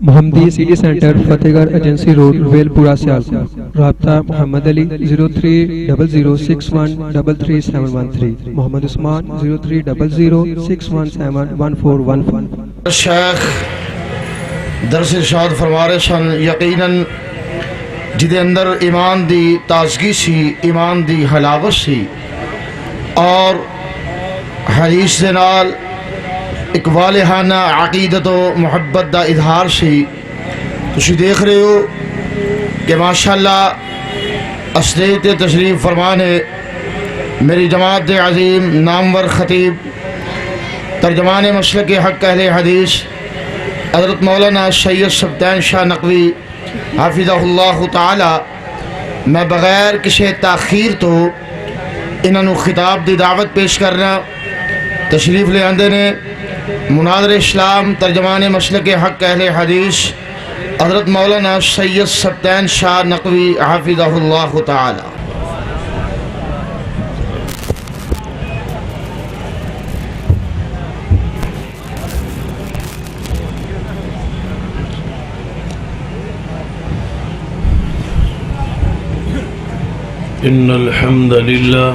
محمدی city centre فتح گڑھ agency road well پورہ سیالکوٹ. رابطہ محمد علی 030061337113 محمد عثمان 030061711415. شیخ درس ارشاد فرما رہے سن یقیناً جدے اندر ایمان دی تازگی سی، ایمان دی حلاوت سی اور حدیث دے نال ایک والہانہ عقیدت و محبت دا اظہار سی. تسی دیکھ رہے ہو کہ ماشاءاللہ اسٹیج تے تشریف فرمانے میری جماعت عظیم نامور خطیب ترجمان مسلک حق اہل حدیث حضرت مولانا سید سبطین شاہ نقوی حافظہ اللہ تعالی. میں بغیر کسی تاخیر تو انہوں خطاب دی دعوت پیش کرنا. تشریف لے آندے نے مناظر اسلام ترجمان مسلک حق اہل حدیث حضرت مولانا سید سبطین شاہ نقوی حافظہ اللہ تعالی. إن الحمد لله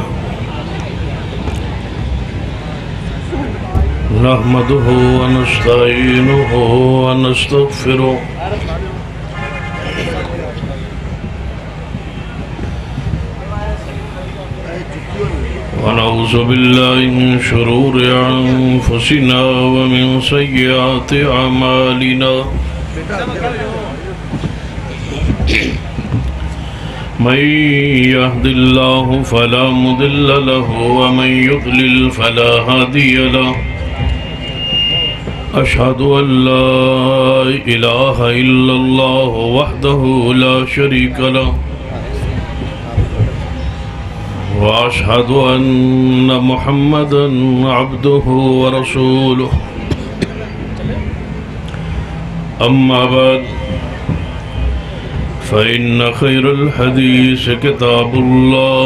نحمده ونستعينه ونستغفره ونعوذ بالله من شرور أنفسنا ومن سيئات أعمالنا من يهد الله فلا مضل له ومن يضلل فلا هادي له. أشهد أن لا إله إلا الله وحده لا شريك له وأشهد أن محمدا عبده ورسوله. أما بعد فإن خير الحديث كتاب الله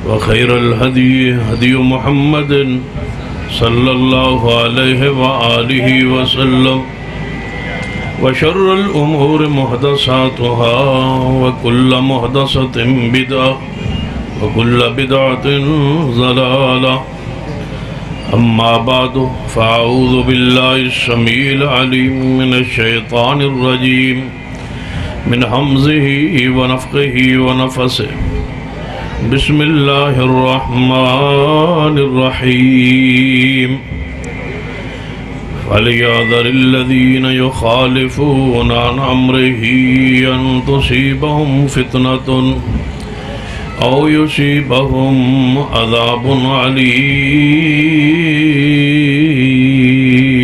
وخير الهدي هدي محمد صلى الله عليه وآله وسلم وشر الأمور محدثاتها وكل محدثة بدعة وكل بدعة ضلالة. أما بعد فأعوذ بالله السميع العليم من الشيطان الرجيم من حمزه ونفخه ونفسه. بسم الله الرحمن الرحيم. فليحذر الذين يخالفون عن أمره أن تصيبهم فتنة أو يصيبهم عذاب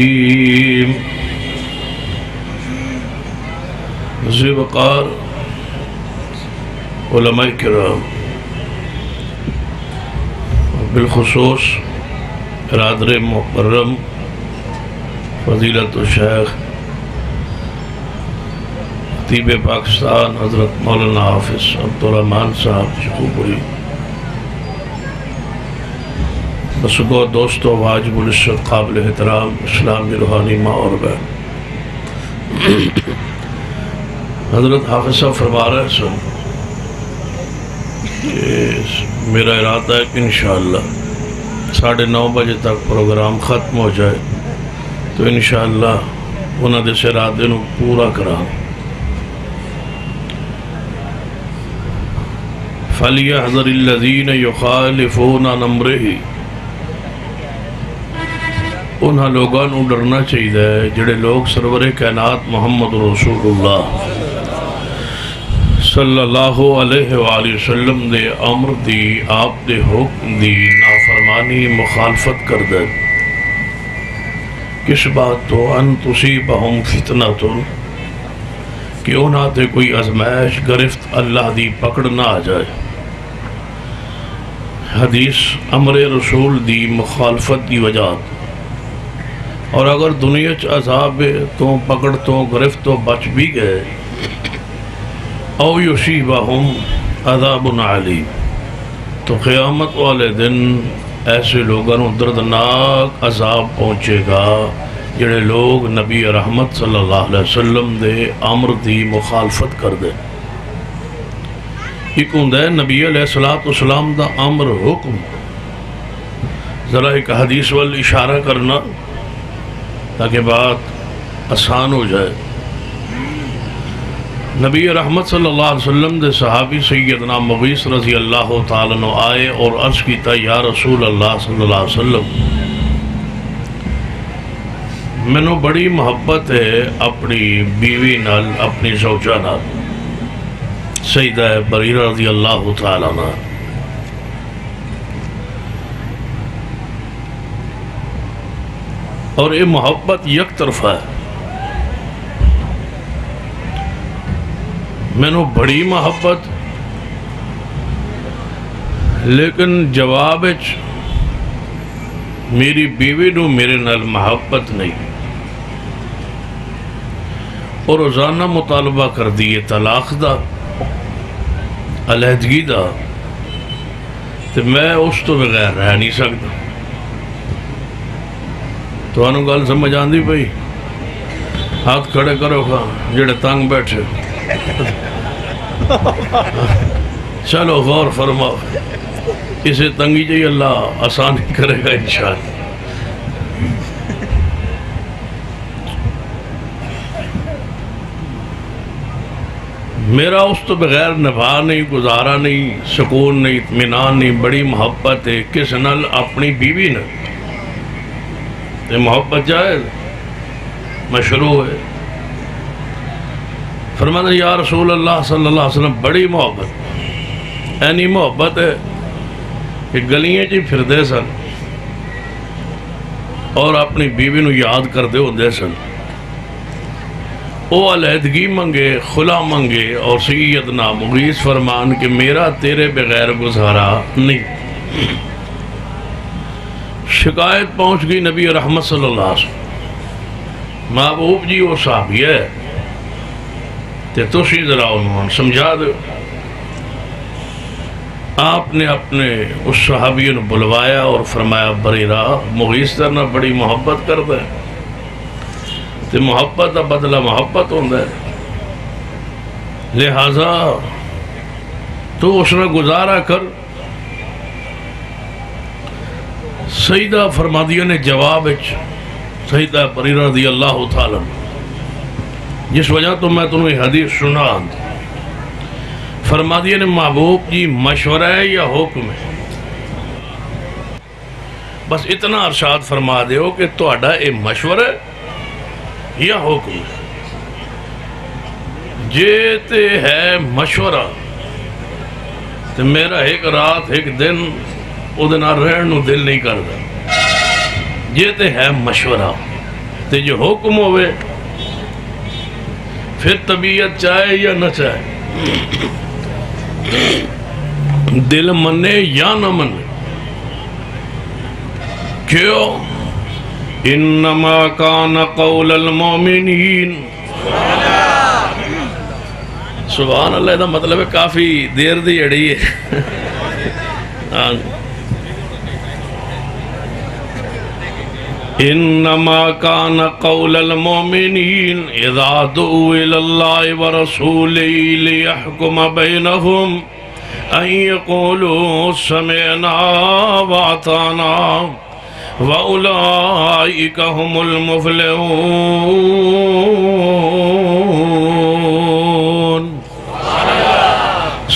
عليم. ذی وقار علماء کرام بالخصوص برادر محترم فضیلت الشیخ خطیب پاکستان حضرت مولانا حافظ عبدالرحمن صاحب شکوپوری، بسگو دوستو واجب العزت قابل احترام اسلامی روحانی ماں اور بہن، حضرت حافظ صاحب فرما رہے سن کہ میرا ارادہ ہے کہ انشاءاللہ 9:30 بجے تک پروگرام ختم ہو جائے تو انشاءاللہ انہوں نے ارادے نو پورا کرا. فَلْيَحْذَرِ الَّذِينَ يُخَالِفُونَ عَنْ أَمْرِهِ. انہاں لوگاں نو ڈرنا چاہیے جڑے لوگ سرور کائنات محمد رسول اللہ صلی اللہ علیہ وآلہ وسلم دے امر دی، آپ دے حکم دی نافرمانی مخالفت کر دے. کس بات تو ان تصیبہم فتنۃ کہ انہاں تے کوئی ازمائش گرفت اللہ دی پکڑ نہ آ جائے. حدیث امر رسول دی مخالفت دی وجہ، اور اگر دنیا چ عذاب تو پکڑ تو گرفت تو بچ بھی گئے، او یصیبہم عذاب علیم، تو قیامت والے دن ایسے لوگوں دردناک عذاب پہنچے گا جڑے لوگ نبی رحمت صلی اللہ علیہ وسلم دے امر دی مخالفت کر دے. ایک ہوں نبی علیہ السلام دا امر حکم. ذرا ایک حدیث وال اشارہ کرنا تاکہ بات آسان ہو جائے. نبی رحمت صلی اللہ علیہ وسلم دے صحابی سیدنا مغیث رضی اللہ تعالیٰ عنہ آئے اور عرض کیتا یا رسول اللہ صلی اللہ علیہ وسلم مینوں بڑی محبت ہے اپنی بیوی نال اپنی زوجہ نال سیدہ بریرہ رضی اللہ تعالیٰ عنہ. اور یہ محبت یک طرفہ ہے. مینوں بڑی محبت لیکن جواب میری بیوی نو میرے نال محبت نہیں اور روزانہ مطالبہ کر دیئے طلاق دا علیحدگی دا تو میں اس تو بغیر رہ نہیں سکتا. تو انہوں گل سمجھ آن دی بھئی ہاتھ کھڑے کرو کھا جڑے تنگ بیٹھے چلو غور فرماؤ اسے تنگی جائی اللہ آسانی کرے گا انشاءاللہ. میرا اس تو بغیر نبھا نہیں گزارا نہیں سکون نہیں اطمینان نہیں. بڑی محبت ہے کس نال اپنی بیوی نے. یہ محبت جائز مشروع ہے. فرمانا یا رسول اللہ صلی اللہ علیہ وسلم بڑی محبت اینی محبت ہے کہ گلیاں جی پھر دے سن اور اپنی بیوی نو یاد کر دے ہو دے سن. او علیحدگی منگے خلا منگے اور سیدنا مغیث فرمان کہ میرا تیرے بغیر گزارا نہیں. شکایت پہنچ گئی نبی رحمت صلی اللہ علیہ وسلم محبوب جی وہ صحابی ہے تے تسی ذرا انہوں سمجھا دو. آپ نے اپنے اس صحابی نے بلوایا اور فرمایا بریرہ مغیث ترنا بڑی محبت کرتا ہے تے محبت دا بدلہ محبت ہوندہ ہے لہذا تو اس نے گزارا کر. سیدہ فرمادیہ نے جواب سیدہ بریرہ رضی اللہ تعالیٰ جس وجہ تو میں تمہیں حدیث سنا فرمادیہ نے محبوب جی مشورہ ہے یا حکم ہے. بس اتنا ارشاد فرما دے ہو کہ تہاڈا اے مشورہ ہے یا حکم ہے. جے تے ہے مشورہ تے میرا ایک رات ایک دن ادھنا رہن نو دل نہیں کردا. جے تے ہے مشورہ تے جو حکم ہوئے پھر طبیعت چاہے یا نہ چاہے دل منے یا نہ منے. کیوں انما کان قول المومنین سبحان اللہ. دا مطلب ہے کافی دیر دی اڑی ہے. انما کان قول المؤمنین اذا دعوا الى اللہ ورسوله لیحکم بینہم ان یقولوا سمعنا واطعنا واولئک هم المفلحون.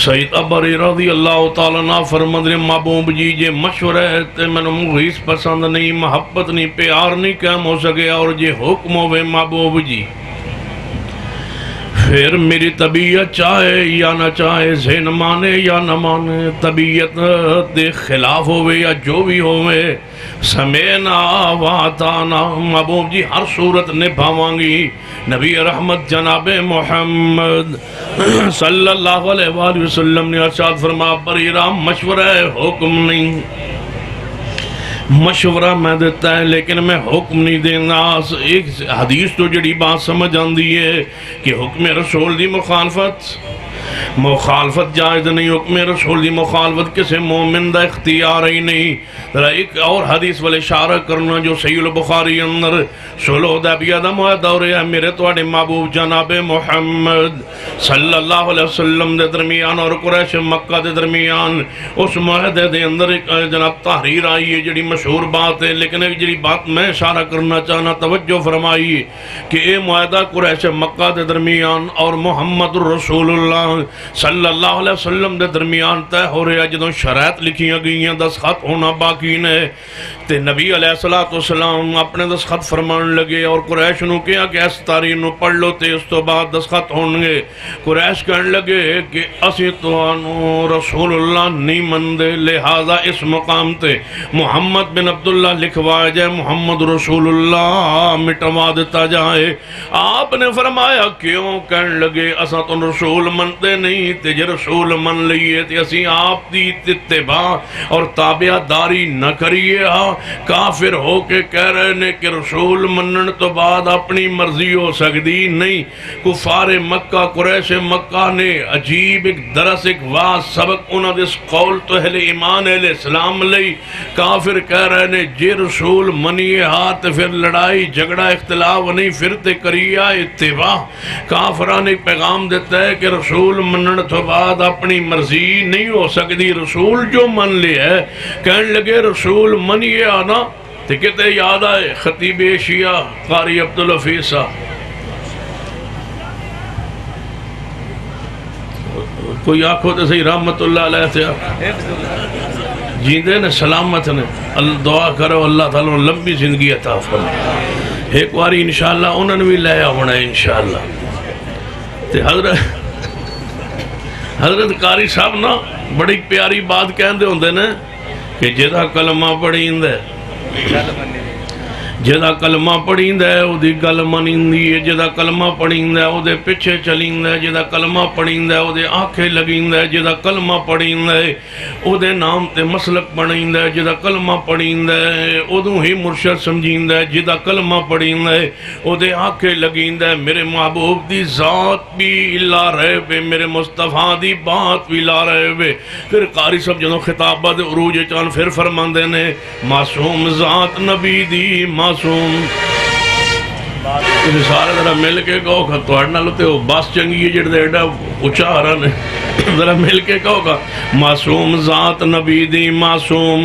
سیدہ بریرہ رضی اللہ تعالیٰ عنہ فرماندے محبوب جی جے مشورہ ہے تے میں مغیث پسند نہیں محبت نہیں پیار نہیں کام ہو سکے اور جے حکم ہوئے محبوب جی پھر میری طبیعت چاہے یا نہ چاہے ذہن مانے یا نہ مانے طبیعت دے خلاف ہوئے یا جو بھی ہوئے سمینا واطعنا محبوب جی ہر صورت نبھاواں گی. نبی رحمت جناب محمد صلی اللہ علیہ وآلہ وسلم نے ارشاد فرما بریرہ مشورہ ہے حکم نہیں. مشورہ میں دیتا ہے لیکن میں حکم نہیں دینا. ایک حدیث تو جڑی بات سمجھ آندی ہے کہ حکم رسول دی مخالفت مخالفت جائز نہیں، حکم رسول دی مخالفت کسی مومن دا اختیار ہی نہیں۔ ذرا ایک اور حدیث والے اشارہ کرنا جو صحیح البخاری اندر صلح حدیبیہ دا معاہدہ ہو رہا ہے میرے تواڈے محبوب جناب محمد صلی اللہ علیہ وسلم دے درمیان اور قریش مکہ دے درمیان، اس معاہدے دے اندر ایک جناب تحریر آئی ہے جڑی مشہور بات ہے، لیکن ایک جڑی بات میں اشارہ کرنا چاہنا توجہ فرمائی کہ اے معاہدہ قریش مکہ دے درمیان اور محمد رسول اللہ صلی اللہ علیہ وسلم دے درمیان طے ہو رہا جدوں شرائط لکھیاں گئی ہیں دستخط ہونا باقی نے، تے نبی علیہ السلام اپنے دستخط فرمان لگے اور قریش نو کہا کہ اس تاریخ نو پڑھ لو تے اس تو بعد دستخط ہونگے۔ قریش کہنے لگے کہ اسی توانو رسول اللہ نہیں مندے، لہذا اس مقام تے محمد بن عبداللہ لکھوایا جائے، محمد رسول اللہ مٹوا دیتا جائے۔ آپ نے فرمایا کیوں؟ کہنے لگے اسا تو رسول منتے نہیں تے جے رسول من لئیے تے اسی آپ دی اتباع اور تابعہ داری نہ کریے ہاں۔ کافر ہو کے کہہ رہے نے کہ رسول منن تو بعد اپنی مرضی ہو سکتی نہیں۔ کفار مکہ قریش مکہ نے عجیب ایک درس ایک واضح سبق انہاں دے اس قول تو اہل ایمان اہل اسلام لئی۔ کافر کہہ رہے نے جے رسول منیے ہاتھ پھر لڑائی جھگڑا اختلاف نہیں، پھر تے کریے اتباع۔ کافران نے پیغام دیتا ہے کہ رسول منن تو بعد اپنی مرضی نہیں ہو سکتی، رسول جو من لے ہے۔ کہنے لگے رسول منیے آنا تے کہتے یاد آئے خطیب شیعہ قاری عبدالحفیظ صاحب، کوئی آنکھو تے صحیح رحمت اللہ علیہ تھے جیندے نے سلامت نے، دعا کرو اللہ تعالیٰ لمبی زندگی عطا فرمائے۔ ایک واری انشاءاللہ انہوں نے بھی لے ہونا ہے انشاءاللہ۔ تے حضرت قاری صاحب نا بڑی پیاری بات کہندے ہوندے نے کہ جدا کلمہ پڑھیندے جدا کلمہ پڑھیندے او دی گل منیندی ہے، جدا کلمہ پڑھیندے او دے پیچھے چلیندے، جدا کلمہ پڑھیندے او دے آنکھیں لگیندے، جدا کلمہ پڑھیندے او دے نام تے مسلک بنیندے، جدا کلمہ پڑھیندے او دوں ہی مرشد سمجھیندے، جدا کلمہ پڑھیندے او دے آنکھیں لگیندے۔ میرے محبوب دی ذات بھی لا رہے بے، میرے مصطفیٰ دی بات بھی لا رہے بے۔ پھر قاری صاحب جنہوں خطابہ دے عروج چان پھر فرماندے نے معصوم ذات نبی دی معصوم سارے ذرا مل کے کہو گا توڑ نہ لتے ہو بس چنگی ہے جڑ دے ایڈا اچھا آ رہا نے ذرا مل کے کہو گا معصوم ذات نبی دی معصوم،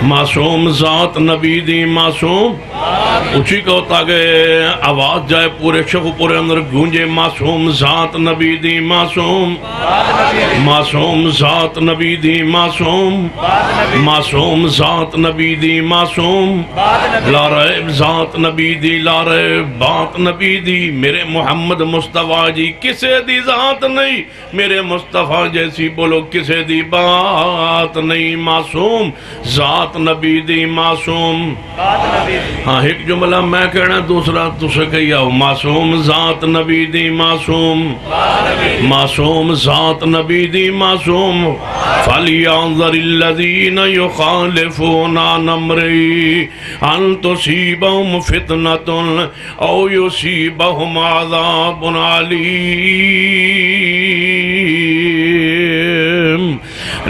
معصوم ذات نبی دی معصوم، اچھی کہو تاکہ آواز جائے پورے شخو پورے اندر گونجے۔ معصوم ذات نبی دی معصوم، معصوم ذات نبی دی معصوم، معصوم ذات نبی دی معصوم، لا ریب ذات نبی دی، لا ریب بات نبی دی۔ میرے محمد مصطفیٰ جی کسے دی ذات نہیں، میرے مصطفیٰ جیسی بولو کسے دی بات نہیں۔ معصوم ذات نبی دی معصوم۔ ہاں ایک جملہ میں کہنا دوسرا تُسے کہیا ہو، معصوم ذات نبی دی معصوم، معصوم ذات نبی دی معصوم۔ فَلْيَنظُرِ الَّذِينَ يُخَالِفُونَ عَنْ أَمْرِهِ أَن تُصِيبَهُمْ فِتْنَةٌ أَوْ يُصِيبَهُمْ عَذَابٌ عَلِيمٌ۔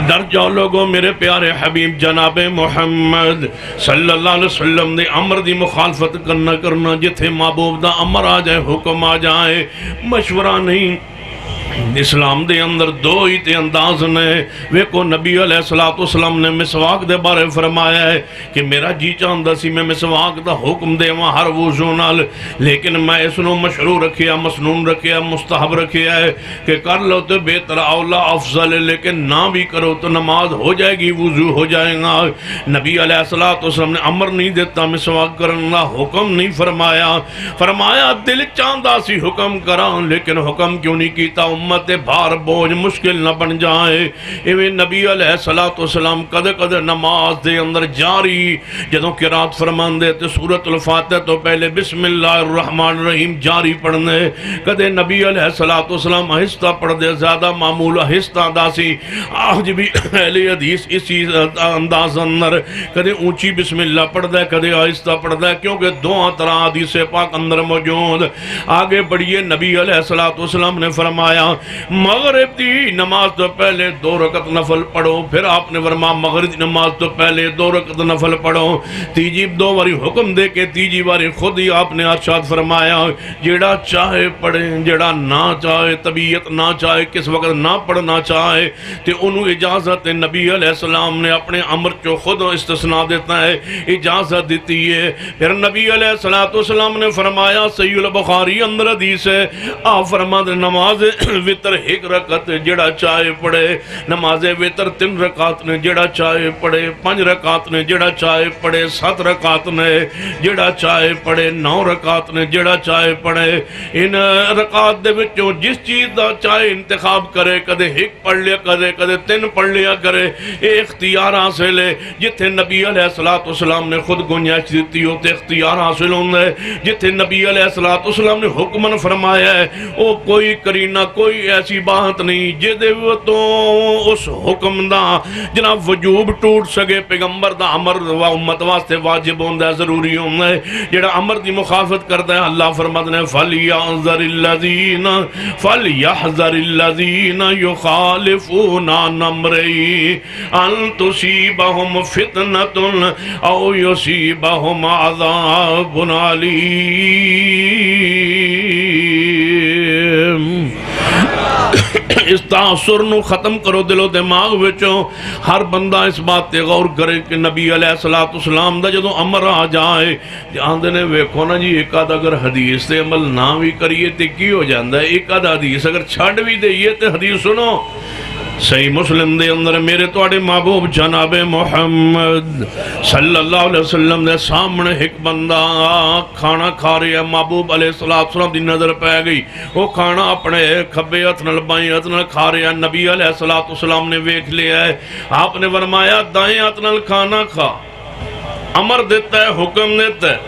ڈر جاؤ لوگوں، میرے پیارے حبیب جناب محمد صلی اللہ علیہ وسلم نے امر دی مخالفت کرنا جتھے محبوب دا امر آ جائے حکم آ جائے مشورہ نہیں۔ اسلام دے اندر دو ہی تے انداز نے، ویکو نبی علیہ السلام نے مسواک دے بارے فرمایا ہے کہ میرا جی چاہندہ سی میں مسواک دا حکم دے وہاں ہر وضو نال، لیکن میں اس نو مشروع رکھیا، مسنون رکھیا، مستحب رکھیا ہے کہ کر لو تو بہتر اولا افضل ہے، لیکن نہ بھی کرو تو نماز ہو جائے گی، وضو ہو جائے گا۔ نبی علیہ السلام نے امر نہیں دیتا مسواک کرنا، حکم نہیں فرمایا دل چاہندہ سی حکم کراں، لیکن حکم کیوں نہیں کیتا؟ امت بھار بوجھ مشکل نہ بن جائے۔ ایویں نبی علیہ السلام کدے کدے نماز دے اندر جاری جدوں قرات فرماندے تے سورۃ الفاتحہ تو پہلے بسم اللہ الرحمن الرحیم جاری پڑھنے، کدے نبی علیہ السلام آہستہ پڑھ دے، زیادہ معمول آہستہ داسی۔ آج بھی اہل حدیث اسی انداز اندر کدے اونچی بسم اللہ پڑھ دے، کدے آہستہ پڑھ دے، کیونکہ دو طرح حدیث پاک اندر موجود۔ آگے بڑھیے، نبی علیہ السلام نے فرمایا مغرب دی نماز تو پہلے 2 رکعت نفل پڑھو. پھر آپ نے فرمایا مغرب دی نماز تو پہلے 2 رکعت نفل پڑھو. تیجی 2 باری حکم دے کے تیجی باری خود ہی آپ نے ارشاد فرمایا جیڑا چاہے پڑھے, جیڑا نہ چاہے, طبیعت نہ چاہے, کس وقت نہ پڑھنا چاہے تے انہوں اجازت نبی علیہ السلام نے اپنے امر چو خود استثناء دیتا ہے, اجازت دیتی ہے. پھر نبی علیہ السلام نے فرمایا صحیح البخاری اندر حدیث ہے, آپ فرماتے نماز وتر 1 رکعت جڑا چاہے پڑھے, نماز وتر 3 رکعت نے جڑا چاہے پڑھے, 5 رکعت نے جڑا چاہے پڑھے, 7 رکعت نے جڑا چاہے پڑھے, 9 رکعت نے جڑا چاہے پڑھے. ان رکعت دے وچوں جس چیز دا چاہے انتخاب کرے, کدے 1 پڑھ لیا کدے 3 پڑھ لیا کرے, یہ اختیار حاصل ہے. جتھے نبی علیہ السلام نے خود گنجائش دیتی ہو تے اختیار حاصل ہوتا ہے. جتھے نبی علیہ السلام نے حکمن فرمایا ہے وہ کوئی کرینہ کوئی ایسی بات نہیں جدے تو اس حکم دا جناب وجوب ٹوٹ سکے. پیغمبر دا امر و امت واسطے واجب ہوتا ہے, ضروری ہوتا ہے. جڑا امر دی مخالفت کرتا ہے اللہ فرماتے ہیں فَلْيَحْذَرِ الَّذِينَ يُخَالِفُونَ عَنْ أَمْرِهِ أَن تُصِيبَهُمْ فِتْنَةٌ أَوْ يُصِيبَهُمْ عَذَابٌ عَلِيمٌ. اس تاثر نو ختم کرو دل و دماغ وچوں. ہر بندہ اس بات تے غور کرے کہ نبی علیہ السلام دا جدوں امر آ جائے جاندے نے ویکھو نا جی ایک آدھ اگر حدیث تے عمل نہ بھی کریے تے کی ہو جاندا ہے, ایک آدھ حدیث اگر چھڑ بھی دئیے تے حدیث سنو. صحیح مسلم دے اندر میرے توڑے محبوب جناب محمد صلی اللہ علیہ وسلم دے سامنے ایک بندہ کھانا کھا رہا ہے. محبوب علیہ السلام دی نظر پہ گئی, وہ کھانا اپنے کھبے ہاتھ نال بائیں ہاتھ نال کھا رہا ہے. نبی علیہ السلام نے ویکھ لیا ہے, آپ نے فرمایا دائیں ہاتھ نال کھانا کھا, امر دیتا ہے, حکم دیتا ہے.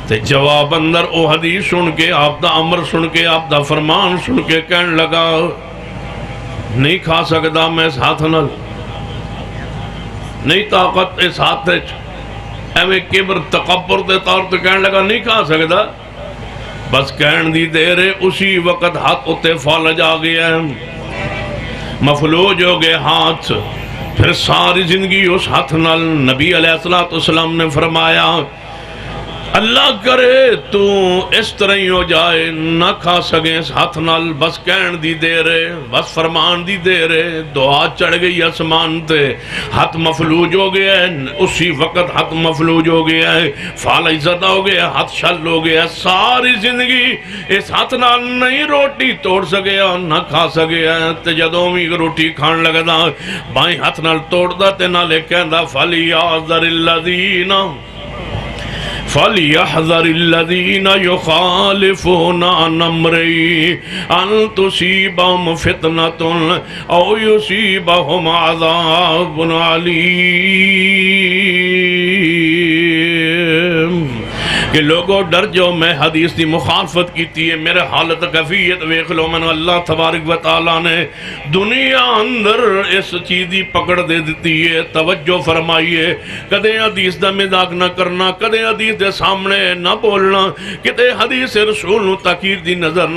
تے جواب اندر او حدیث سن کے, آپ دا امر سن کے, آپ دا فرمان سن کے کہنے لگا نہیں کھا سکتا میں اس ہاتھ نال, نہیں طاقت اس ہاتھ ایویں کبر تکبر دے طور تے کہنے لگا نہیں کھا سکتا. بس کہن دی دیر ہے اسی وقت ہاتھ اتے فالج آ گیا, مفلوج ہو گئے ہاتھ. پھر ساری زندگی اس ہاتھ نال. نبی علیہ السلام نے فرمایا اللہ کرے تو اس طرح ہی ہو جائے نہ کھا سکیں اس ہاتھ نال. بس کہن دی دیر ہے, بس فرمان دی دیر ہے, دعا چڑھ گئی آسمان تے, ہاتھ مفلوج ہو گیا ہے. اسی وقت ہاتھ مفلوج ہو گیا ہے, فالج زدہ ہو گیا, ہاتھ شل ہو گیا. ساری زندگی اس ہاتھ نال نہیں روٹی توڑ سکیا نہ کھا سکیا. تے جدوں بھی روٹی کھان لگدا بائیں ہاتھ نال توڑدا تے نالے کہندا فَلْيَحْذَرِ الَّذِينَ يُخَالِفُونَ عَنْ أَمْرِهِ أَن تُصِيبَهُمْ فِتْنَةٌ أَوْ يُصِيبَهُمْ عَذَابٌ عَلِيمٌ. کہ لوگوں ڈر جو میں حدیث دی مخالفت کیتی ہے, میرے حالت کفیت ویکھ لو. میں اللہ تبارک و تعالیٰ نے دنیا اندر اس چیز دی پکڑ دے دیتی ہے. توجہ فرمائیے, کدے حدیث دا مذاق نہ کرنا, کدے حدیث دے سامنے نہ بولنا, کدے حدیث رسول نو تاکید دی نظر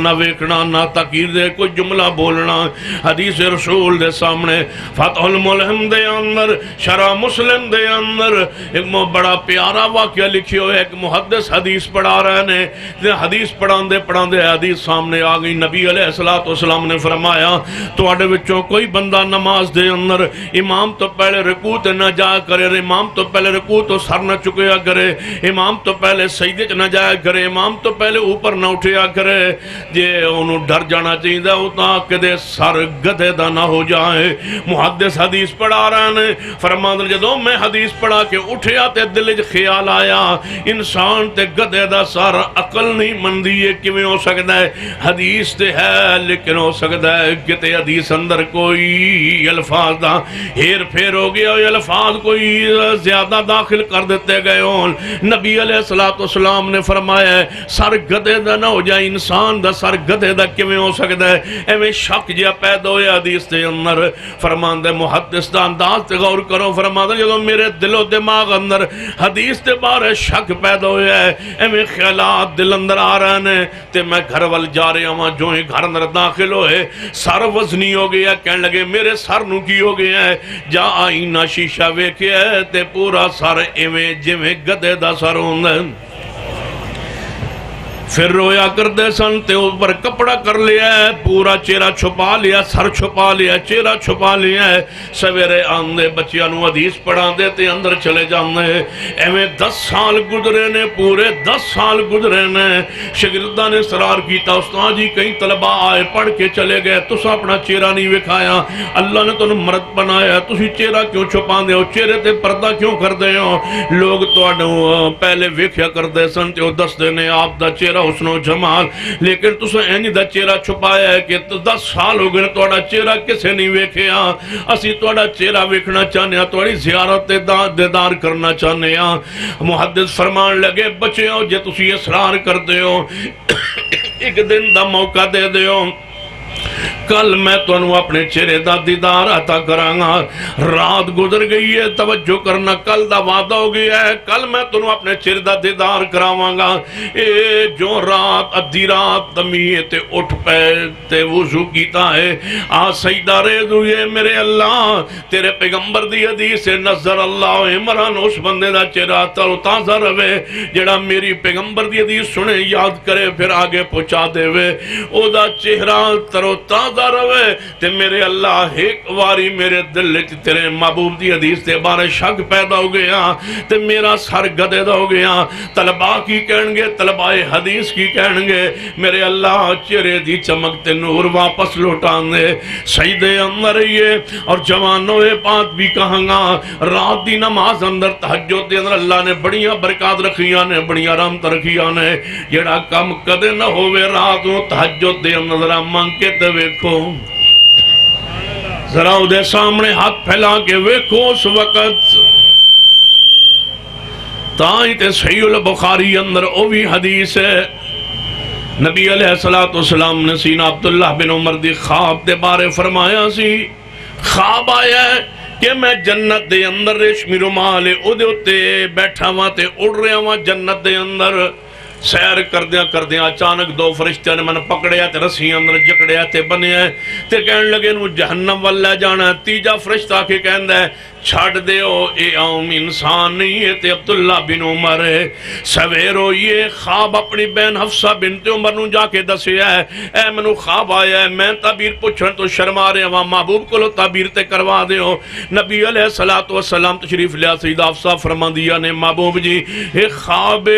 نہ ویکھنا, نہ تاکید دے کوئی جملہ بولنا. حدیث رسول دے سامنے فتح الملہم دے اندر, شرح مسلم دے اندر ایک بڑا پیارا واقعہ لکھی ہوئے. ایک محدث حدیث پڑھا رہے ہیں, حدیث پڑھان دے حدیث سامنے آ گئی. نبی علیہ السلام نے فرمایا تواڈے وچوں کوئی بندہ نماز دے اندر امام تو پہلے رکوع تے نہ جا کرے, امام تو پہلے رکوع تو سر نہ چکیا کرے, امام تو پہلے سجدے چ نہ جایا کرے, امام تو پہلے اوپر نہ اٹھیا کرے. جے انہوں ڈر جانا چاہیے ہوتا کہ سر گدھے دا نہ ہو جائے. محدث حدیث پڑھا رہے ہیں, فرماتے جدوں میں حدیث پڑھا کے اٹھیا تے دل وچ خیال آیا انسان تے گدھے دا سر عقل نہیں مندی ہے, کیویں ہو سکتا ہے؟ حدیث تے ہے لیکن ہو سکتا ہے کہ تے حدیث اندر کوئی الفاظ دا ہیر پھیر ہو گیا, الفاظ کوئی زیادہ داخل کر دیتے گئے ہوں. نبی علیہ السلام نے فرمایا ہے سر گدے دا نہ ہو جائے انسان دا سر گدے دا کیویں ہو سکدا ہے ایویں شک جہا پیدا ہویا حدیث دے اندر فرماندا محدث دا انداز تے غور کرو فرماندا جدوں میرے دل و دماغ اندر حدیث دے بارے شک پیدا ہویا ہے ایویں خیالات دل اندر آ رہے نے تے میں گھر وال جا رہا ہاں جو ہی گھر اندر داخل ہوئے سر وزنی ہو گیا کہنے لگے میرے سر نو کی ہو گیا ہے جا آئینہ شیشہ ویکھیا ہے تے پورا سر ایویں جویں گدے دا سر ہوندا ہے پھر رویا کردے سن تے اوپر کپڑا کر لیا ہے پورا چہرہ چھپا لیا سر چھپا لیا چہرہ چھپا لیا ہے سویرے آندے بچیاں نو حدیث پڑھا دے تے اندر چلے جاندے ایویں 10 سال گزرے نے پورے 10 سال گزرے نے شاگرداں نے اصرار کیتا استاد جی کئی طلباء آئے پڑھ کے چلے گئے تساں اپنا چہرہ نہیں وکھایا اللہ نے تانوں مرد بنایا تسی چہرہ کیوں چھپاندے ہو چہرے تے پردہ کیوں کردے ہو لوگ تانوں پہلے ویکھیا کردے سن تے او دسدے نے آپ دا چہرہ حسن و جمال لیکن تساں انج دا چہرہ چھپایا ہے کہ 10 سال ہو گئے تہاڈا چہرہ کسے نہیں ویکھیا اسی تہاڈا چہرہ ویکھنا چاہنے ہاں تہاڈی زیارت دیدار کرنا چاہنے ہاں محدث فرمان لگے بچیو جے تسی اصرار کردے ہو ایک دن دا موقع دے دیو کل میں تنوں اپنے چہرے دا دیدار عطا کرانگا رات گزر گئی ہے توجہ کرنا کل دا وعدہ ہو گیا ہے کل میں تنوں اپنے چہرے دا دیدار کراوانگا اے جو رات ادھی رات تمیے تے اٹھ پے تے وضو کیتا ہے سجدہ ریز ہوئے میرے اللہ تیرے پیغمبر دی حدیث سے نظر اللہ عمران اس بندے دا چہرہ تر تازہ رہے جڑا میری پیغمبر دی حدیث سنے یاد کرے پھر آگے پہنچا دے وے او دا چہرہ تر تازہ رہے تے میرے اللہ ایک واری میرے دل تیرے محبوب دی حدیث تے بارے شک پیدا ہو گیا تے میرا سر گدے دا ہو گیا طلباء کی کہیں گے طلباء حدیث کی کہیں گے میرے اللہ چہرے دی چمک تے نور واپس لوٹان دے سجدے اندر رہیے اور جوانوں بات بھی کہاں گا رات دی نماز اندر تہجد دے اندر اللہ نے بڑیاں برکات رکھیاں نے بڑیاں رحمت رکھیاں نے جڑا کم کدے نہ ہوئے رات نو تہجد دے اندر مانگ کے تے ویکھو ذرا دے سامنے ہاتھ پھیلا کے ویکھو اس وقت تائیں تے صحیح البخاری اندر او بھی حدیث ہے نبی علیہ السلام نے سینہ عبداللہ بن عمر دی خواب دے بارے فرمایا سی خواب آیا ہے کہ میں جنت دے اندر ریشمی رومال او دے اتے بیٹھا ہوا تے اڑ رہا ہوا جنت دے اندر سیر کردیاں اچانک دو فرشتیاں نے من پکڑیا تے رسی اندر جکڑیا تے بنیا تے کہنے لگے نو جہنم واللہ جانا تیجا فرشتہ کے کہندہ ہے چھاڑ دے ہو اے عام انسان نہیں ہے تے عبداللہ بن عمر ہے سویرو یہ خواب اپنی بہن حفصہ بنت عمر نو جا کے دسیا ہے اے منو خواب آیا ہے میں تعبیر پوچھن تو شرما رہے ہاں محبوب کو لو تعبیر تے کروا دے ہو نبی علیہ السلام تشریف لیا سیدہ حفصہ فرما دیا نے محبوب جی ایک خواب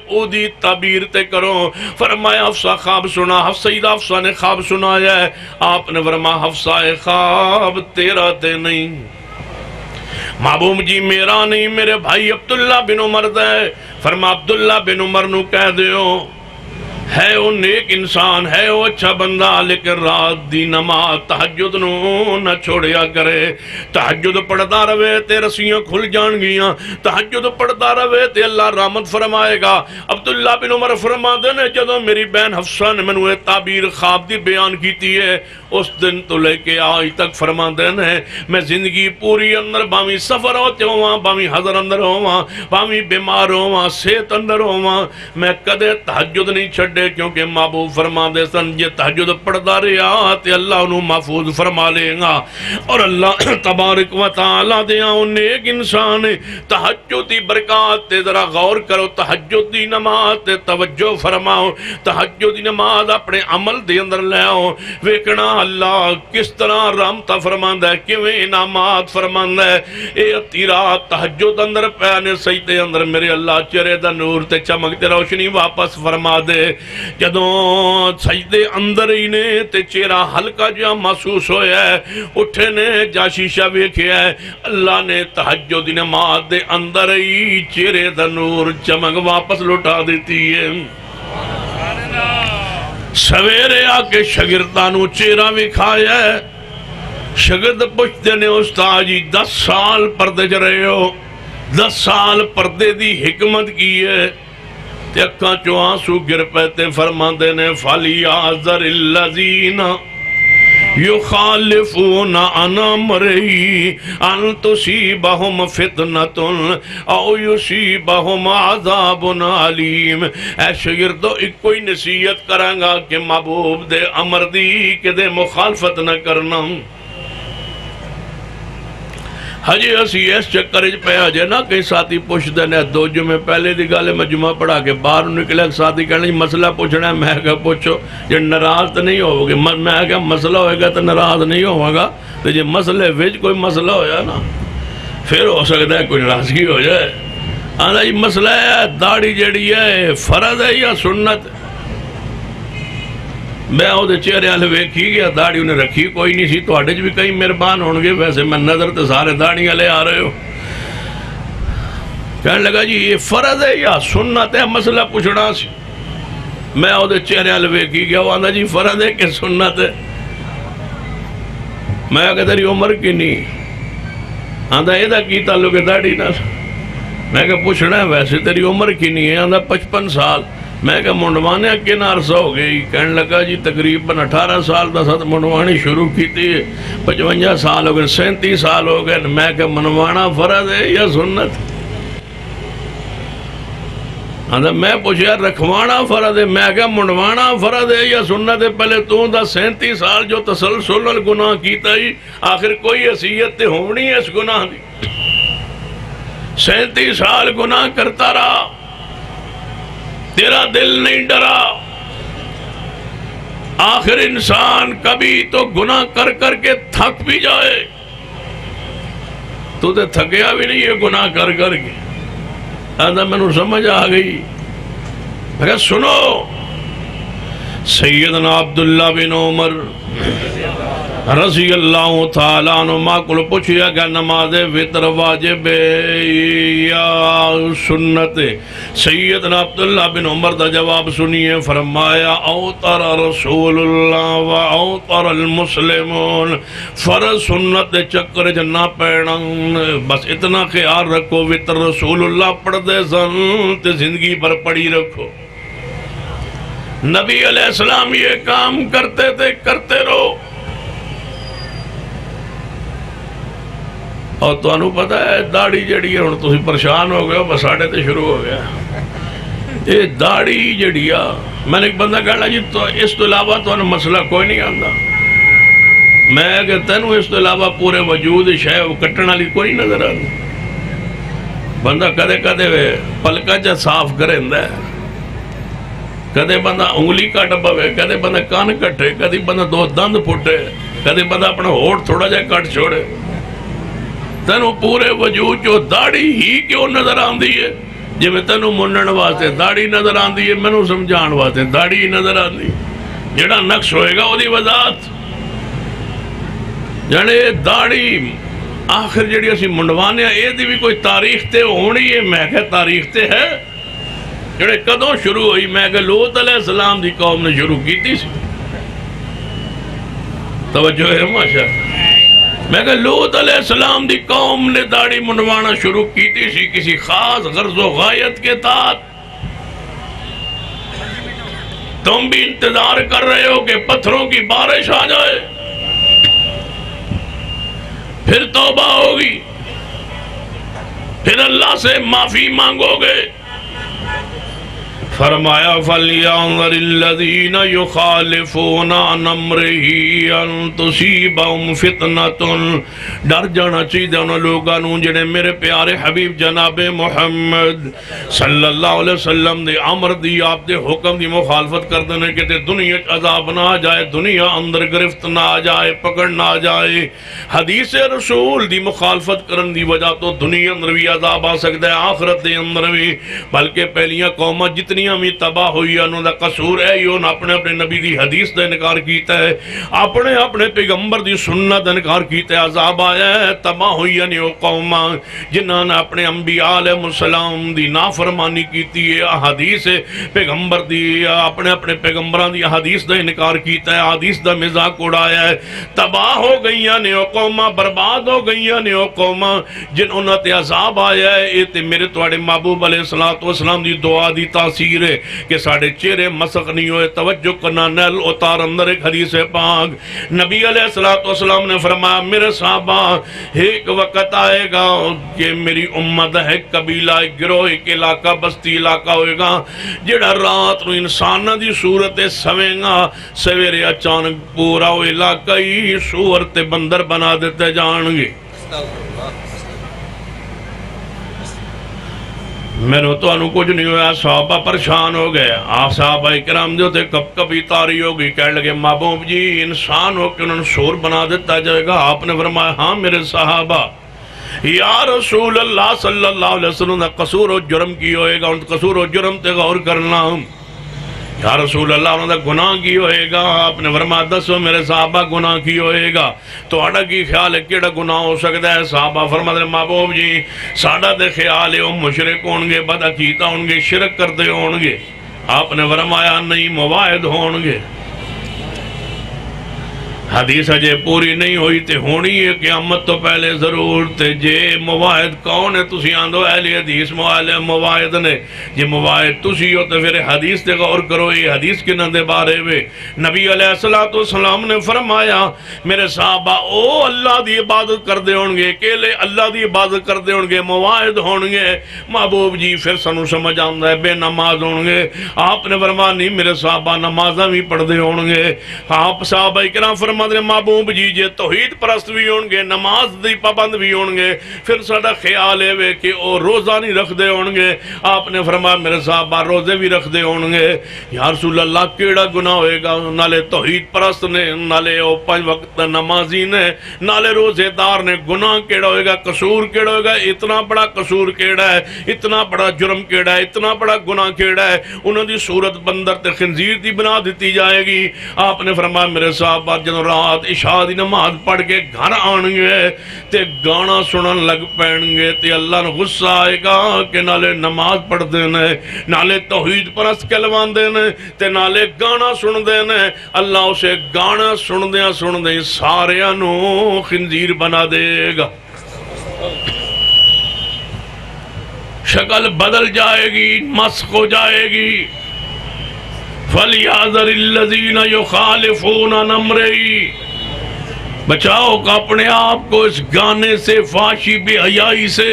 او دی تعبیر تے کرو فرمایا حفصہ خواب سنا سیدہ حفصہ نے خواب سنایا ہے آپ نے فرمایا حفصہ خواب تیرا تے نہیں محبوب جی میرا نہیں میرے بھائی عبداللہ بن عمر دے فرما عبداللہ بن عمر نو کہہ دیو ہے وہ نیک انسان ہے وہ اچھا بندہ لیکن رات دی نماز تہجد نو نہ چھوڑیا کرے تہجد پڑھتا رہے تے رسیاں کھل جان گیاں تہجد پڑھتا رہے تے اللہ رحمت فرمائے گا عبداللہ بن عمر فرما دینے جدو میری بہن حفصہ نے منوے تعبیر خواب دی بیان کیتی ہے اس دن تو لے کے آج تک فرما دینے میں زندگی پوری اندر بامی سفر ہوتے ہوں بامی حضر اندر ہوں بامی بیمار ہوں صحت اندر ہوں میں کدے تہجد نہیں چھڑ کیونکہ محبوب فرما دے سن یہ تہجد پڑھتا رہا تے اللہ انہوں محفوظ فرما لے گا اور اللہ تبارک و تعالیٰ دیا انہیں ایک انسان تہجد دی برکات تے ذرا غور کرو تہجد دی نماز تے توجہ فرماؤ تہجد دی نماز اپنے عمل دے اندر لے آؤ ویکنا اللہ کس طرح رحمتہ فرماندہ ہے کیویں انعامات فرماندہ ہے اے اتیرات تہجد اندر پیانے سجدے اندر میرے اللہ چہرے دا نور تے چمک تے روشنی واپس فرما دے جدوں سجدے اندر ہی نے تے چہرہ ہلکا جہاں محسوس ہویا ہے اٹھے نے جا شیشہ ویکھیا ہے اللہ نے تہجد نماز دے اندر ہی چہرے دا نور چمک واپس لوٹا دیتی ہے سویرے آ کے شاگردانو چہرہ وکھایا ہے شاگرد پوچھتے نے استاد جی 10 سال پردے چ رہے ہو 10 سال پردے دی حکمت کی ہے تے اکھاں چوں آنسو گر پے تے فرماندے نے فَلْيَحْذَرِ الَّذِينَ يُخَالِفُونَ عَنْ أَمْرِهِ أَن تُصِيبَهُمْ فِتْنَةٌ أَوْ يُصِيبَهُمْ عَذَابٌ عَلِيمٌ۔ اے شاگردو ایک کوئی نصیحت کراں گا کہ محبوب دے امر دی کہ دے مخالفت نہ کرنا۔ ہجی اسی اس چکر پہ آجے نا کئی ساتھی پوچھ دینے 2 جمعے پہلے دی گالے میں جمعہ پڑھا کے باہر نکلے ساتھی کہنے مسئلہ پوچھنا ہے، میں کہا پوچھو جب ناراض تو نہیں ہوگے، میں کہا مسئلہ ہوئے گا تو ناراض نہیں ہوگا، تو جب مسئلے وچ کوئی مسئلہ ہویا نا پھر ہو سکتا ہے کوئی ناراضگی ہو جائے۔ آنا یہ مسئلہ ہے داڑھی جڑی ہے فرض ہے یا سنت؟ میں وہ چہرے والے ویکھی گیا داڑھی انہیں رکھی کوئی نہیں سی، تو بھی کئی مہربان ہون گے، ویسے میں نظر تو سارے داڑھی والے آ رہے ہو۔ کہنے لگا جی یہ فرض ہے یا سنت ہے، مسئلہ پوچھنا سی۔ میں وہ چہرے والے ویکھی گیا، وہ آندا جی فرض ہے کہ سنت ہے؟ میں کہا تیری عمر کی نہیں؟ آندا یہ کی تعلق ہے داڑھی نال؟ میں کہا پوچھنا ہے ویسے تیری عمر کی نہیں ہے؟ آندا 55 سال۔ میں کہا منڈوانے کن عرصہ ہو گئی؟ کہنے لگا جی تقریباً 18 سال دا ساتھ منڈوانی شروع کی تھی، 55 سال ہو گئے، 37 سال ہو گئے۔ میں کہا منڈوانا فرض ہے یا سنت؟ میں پوچھا رکھوانا فرض ہے؟ میں کہا منڈوانا فرض ہے یا سنت ہے؟ پہلے تو دا 37 سال جو تسلسل گناہ کیتا ہی، آخر کوئی حیثیت تے ہونی ہے اس گناہ دی؟ 37 سال گناہ کرتا رہا، تیرا دل نہیں ڈرا؟ آخر انسان کبھی تو گناہ کر کر کے تھک بھی جائے، تو تے تھکیا بھی نہیں ہے گناہ کر کر کے۔ آدھا میں نے سمجھ آ گئی۔ میں کہا سنو، سیدنا عبداللہ بن عمر رضی اللہ تعالیٰ عنہ ماں کو پوچھیا کہ نماز وتر واجب یا سنت؟ سیدنا عبداللہ بن عمر دا جواب سنیے، فرمایا اوتر رسول اللہ و اوتر المسلمون، فرض سنت دے چکر جنا پیڑا، بس اتنا خیال رکھو وتر رسول اللہ پڑھ دے سن تے زندگی پر پڑھی رکھو۔ نبی علیہ السلام یہ کام کرتے تھے، کرتے رہو۔ اور تو انہوں پتا ہے داڑھی جڑی ہے انہوں تو پریشان ہو گئے، بس ساڑھے تے شروع ہو گیا یہ داڑھی جڑی ہے۔ میں نے ایک بندہ کہا جی تو اس تو علاوہ تو انہوں مسئلہ کوئی نہیں آندا؟ میں کہ تینوں اس تو علاوہ پورے وجود شے کٹن والی کوئی نظر آتی؟ بندہ کدے کدے پلکا جا صاف کرے ہے، کدے بندہ انگلی کٹ پوے، کدے بندہ کان کٹے، کدے بندہ 2 دند پھٹے، کدے بندہ اپنا ہوٹ تھوڑا جا کٹ چھوڑے۔ تینوں پورے وجود جو داڑھی ہی کیوں نظر آندی ہے؟ جی میں تینوں منن واسطے داڑھی نظر آندی ہے، میں نوں سمجھان واسطے داڑھی نظر آندی، جڑا نقش ہوئے گا وہ دی وضاحت۔ جڑے داڑھی آخر جڑی اسی منڈوانے ہیں، یہ دی بھی کوئی تاریخ تے ہونی ہے؟ میں کہ تاریخ تے ہے۔ جڑے کدوں شروع ہوئی؟ میں کہ لوط علیہ السلام دی قوم نے شروع کی تھی سی۔ توجہ ہے ماشاء۔ میں کہ لوط علیہ السلام دی قوم نے داڑھی منڈوانا شروع کی تھی سی کسی خاص غرض و غایت کے تحت۔ تم بھی انتظار کر رہے ہو کہ پتھروں کی بارش آ جائے، پھر توبہ ہوگی، پھر اللہ سے معافی مانگو گے۔ فرمایا فَلْيَنظُرِ الَّذِينَ يُخَالِفُونَ عَنْ أَمْرِهِ أَن تُصِيبَهُمْ فِتْنَةٌ۔ ڈر جانا چاہیے ان لوگوں جنہیں میرے پیارے حبیب جناب محمد صلی اللہ علیہ وسلم دے امر دی، آپ دے حکم دی مخالفت کر دینے کہ دنیا عذاب نہ آ جائے، دنیا اندر گرفت نہ آ جائے، پکڑ نہ آ جائے۔ حدیث رسول دی مخالفت کرن دی وجہ تو دنیا اندر بھی عذاب آ سکتا ہے، آخرت دے اندر بھی۔ بلکہ پہلیاں قوماں جتنی گئیاں بھی تباہ ہوئی انہوں دا قصور ہے یہ انہوں اپنے اپنے نبی دی حدیث دا انکار کیتا ہے اپنے اپنے پیغمبر دی سنت دا انکار کیتا ہے عذاب آیا ہے تباہ ہوئی نہیں وہ قوم جنہاں نے اپنے انبیاء علیہ السلام دی نافرمانی کیتی ہے حدیث پیغمبر دی اپنے اپنے پیغمبران دی حدیث دا انکار کیتا ہے حدیث دا مزاق اڑایا ہے تباہ ہو گئیاں نے وہ قوم برباد ہو گئیاں نے وہ قوم جنہوں تے عذاب آیا ہے یہ تے میرے توڑے محبوب علیہ السلام دی دعا دی تاثیر ہے کہ ساڑھے چہرے مسخ نہیں ہوئے توجہ کرنا نیل اتار اندر ایک حدیث پاک نبی علیہ السلام نے فرمایا میرے صحابہ ایک وقت آئے گا کہ میری امت ہے قبیلہ ایک گروہ ایک علاقہ بستی علاقہ ہوئے گا جڑا رات نو انسانہ دی صورت سویں گا سویرے اچانک پورا وہ علاقہ ہی سور تے بندر بنا دیتے جان گے میں نے تو انہوں کچھ نہیں ہویا صحابہ پریشان ہو گئے آپ صحابہ اکرام جو تھے کب کبھی تاری ہو گئی کہہ لگے محبوب جی انسان ہو کہ انہوں نے شور بنا دیتا جائے گا آپ نے فرمایا ہاں میرے صحابہ یا رسول اللہ صلی اللہ علیہ وسلم نے قصور و جرم کی ہوئے گا ان قصور و جرم تے غور کرنا یا رسول اللہ انہوں نے گناہ کی ہوئے گا آپ نے فرمایا دسو میرے صحابہ گناہ کی ہوئے گا تو اڑا کی خیال ہے کیڑا گناہ ہو سکتا ہے صحابہ فرمایا محبوب جی ساڑھا دے خیال ہے وہ مشرک ہونگے بدعقیدہ ہونگے شرک کرتے ہونگے آپ نے فرمایا نہیں مواعد ہونگے حدیث اجے پوری نہیں ہوئی تے ہونی ہے قیامت تو پہلے ضرور تے جے مواعد کون ہے تسی آندو اہل حدیث مواعد نے جے مواعد تسی ہو تو پھر حدیث تے غور کرو یہ حدیث کے نندے بارے میں نبی علیہ السلام نے فرمایا میرے صحابہ او اللہ دی عبادت کر دے ہونگے اکیلے اللہ دی عبادت کر دے ہونگے مواعد ہونگے محبوب جی پھر سنو سمجھ آندہ ہے بے نماز ہونگے آپ نے فرمایا نہیں میرے صحابہ نمازہ بھی پڑھ دے ہونگے آپ صحابہ اکرام فرمایا محبوب جی جے توحید پرست بھی ہونگے نماز دی پابند بھی ہونگے پھر ساڑا خیال ہے کہ او روزہ نہیں رکھ دے ہونگے آپ نے فرمایا میرے صحابہ روزے بھی رکھ دے ہونگے یا رسول اللہ کیڑا گناہ ہوئے گا نالے توحید پرست نے نالے او 5 وقت نمازی نے نالے روزے دار نے گناہ کیڑا ہوئے گا قصور کیڑا ہوئے گا اتنا بڑا قصور کیڑا ہے اتنا بڑا جرم کیڑا ہے اتنا بڑا گناہ کیڑا ہے انہوں دی صورت بندر تے خنزیر دی بنا دیتی جائے گی آپ نے فرمایا میرے صحابہ جنہوں رات عشاء دی نماز پڑھ کے گھر آنگے تے گانا سنن لگ پینگے تے اللہ نے غصہ آئے گا کہ نالے نماز پڑھ دینے نالے توحید پرست کلوان دینے تے نالے گانا سن دینے اللہ اسے گانا سن دیں سارے انہوں خنزیر بنا دے گا شکل بدل جائے گی مسخ ہو جائے گی فَلْيَعْذَرِ الَّذِينَ يُخَالِفُونَ عَنْ أَمْرِهِ بچاؤ کہ اپنے آپ کو اس گانے سے فحاشی بے حیائی سے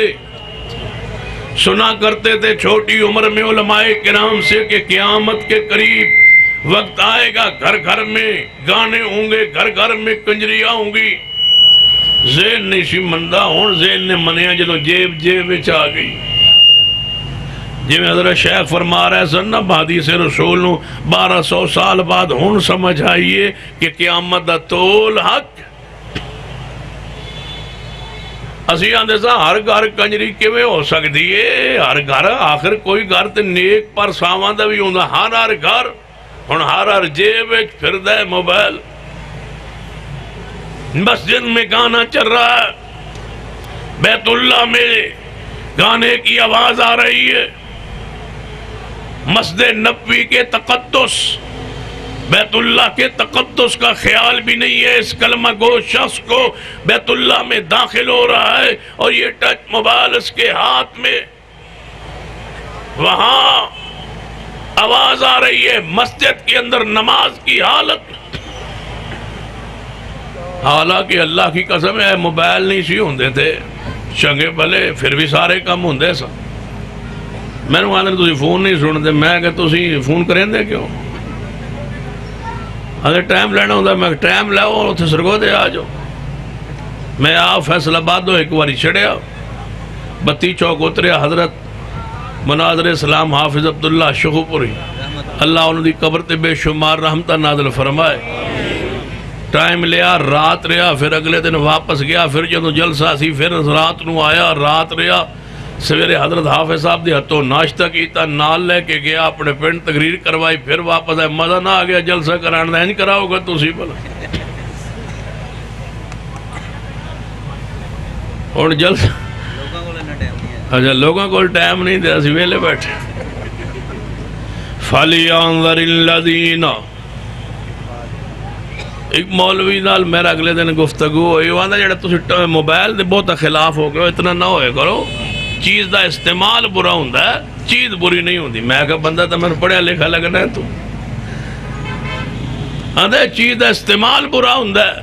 سنا کرتے تھے چھوٹی عمر میں علماء کرام سے کہ قیامت کے قریب وقت آئے گا گھر گھر میں گانے ہوں گے گھر گھر میں کنجریاں ہوں گی ذہن نہیں مندہ ہون ذہن نے منیا جدو جیب وچ آ گئی جی میں حضرت شیخ فرما رہے سن حدیث رسول نو 1200 سال بعد ہون سمجھ آئیے کہ قیامت دا تول حق اسی آندے سا ہر گھر کنجری کیویں ہو سکتی ہے ہر گھر آخر کوئی گھر تے نیک پر ساواں دا بھی ہوندا ہر گھر ہن ہر جیب وچ پھردا ہے موبائل مسجد میں گانا چل رہا ہے بیت اللہ میں گانے کی آواز آ رہی ہے مسجد نبوی کے تقدس بیت اللہ کے تقدس کا خیال بھی نہیں ہے اس کلمہ گو شخص کو بیت اللہ میں داخل ہو رہا ہے اور یہ ٹچ موبائل اس کے ہاتھ میں وہاں آواز آ رہی ہے مسجد کے اندر نماز کی حالت حالانکہ اللہ کی قسم ہے موبائل نہیں سی ہوندے تھے چنگے بھلے پھر بھی سارے کم ہوندے سا میں نے آدھے تسی فون نہیں سن دے میں کہ تسی فون کریں دے کیوں اگر ٹائم لینا ہوتا میں ٹائم لیاؤ اتنے سرگو دے آ جاؤ میں آپ فیصل آباد ہو ایک باری چڑھیا 32 چوک اتریا حضرت مناظر اسلام حافظ عبداللہ شخوپوری اللہ انہوں دی قبر تے بے شمار رحمتہ نازل فرمائے ٹائم لیا رات رہا پھر اگلے دن واپس گیا پھر جدو جلسہ سی پھر رات نو آیا رات رہا سویرے حضرت حافظ صاحب دی ہتھوں ناشتہ کیتا، نال لے کے گیا اپنے پنڈ، تقریر کروائی، پھر واپس آئے، مزہ نہ آ گیا جلسہ کران دا، انج کراؤ گا تسی بھلا ہن جلسہ اچھا لوگوں کو ٹائم نہیں دیا، اسی ویلے بیٹھے۔ فَلْيَنظُرِ الَّذِينَ، ایک مولوی نال میرا اگلے دن گفتگو ہوئی، وہ آندا جڑا تسی موبائل دے بہت خلاف ہو گئے، اتنا نہ ہوئے کرو، چیز دا استعمال برا ہوندا ہے، چیز بری نہیں ہوندی۔ میں کہا بندہ تو میں پڑھیا لکھا لگنا ہے، تو آندا چیز دا استعمال برا ہوندا ہے۔